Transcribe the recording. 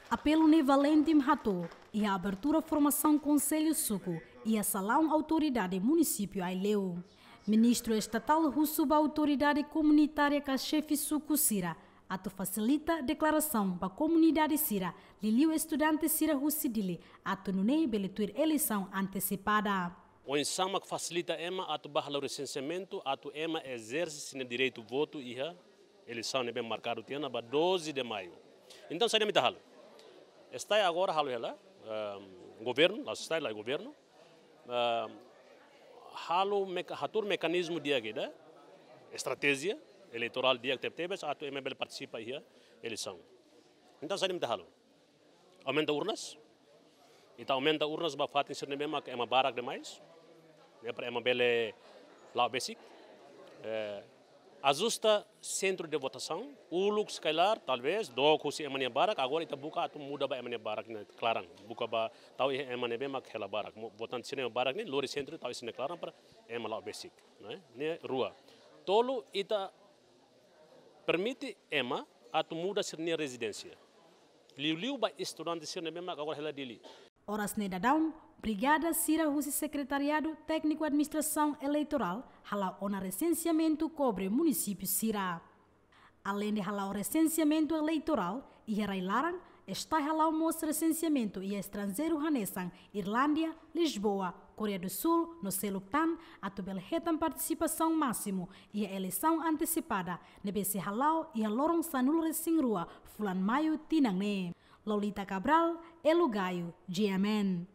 Apelo ne Valentim Hato e a abertura formação Conselho Suco e a salão autoridade município Aileu. Ministro estatal Rusuba autoridade comunitária que chefe Suco Sira, ato facilita declaração para a comunidade Sira, liliu estudante Sira Russidili, ato nunei beletuir eleição antecipada. O ensama que facilita ema ato barra o recenseamento, ato ema exerce o direito de voto e a eleição é bem marcada tiana para 12 de maio. Então sai de mitahalo. Está agora halo ela, governo, lá está lá governo, halo hatur mecanismo dia kita, estratégia eleitoral dia que teve, ato MBL participa aí eleição. Então sai de mitahalo. Aumenta urnas, então aumenta urnas para fazer isso mesmo que é uma barak demais. É para uma bela lá basic, ajusta centro de votação, o lux escalar talvez do que se emania barak agora está buka tu muda ba emania barak ne claran buka ba tau emania bem aquela barak votante sini barak ne lori centro tau sini claran para ema lá basic, né ne rua tolo ita permite ema atu muda sini residência liu ba estudante sini bem agora ela dili. Horas ne dadão, Brigada Sira Russi Secretariado Técnico Administração Eleitoral hala ona recenseamento cobre município Sira. Além de hala o recenseamento eleitoral, e Larang está hala o mostra recenseamento e estrangeiro hanesan Irlândia, Lisboa, Coreia do Sul, no Seluktan, atubel retam participação máximo e a eleição antecipada, nebese halau e a lorong sanul resing rua, fulan maio tinangne. Lolita Cabral, Elugaio, GMN.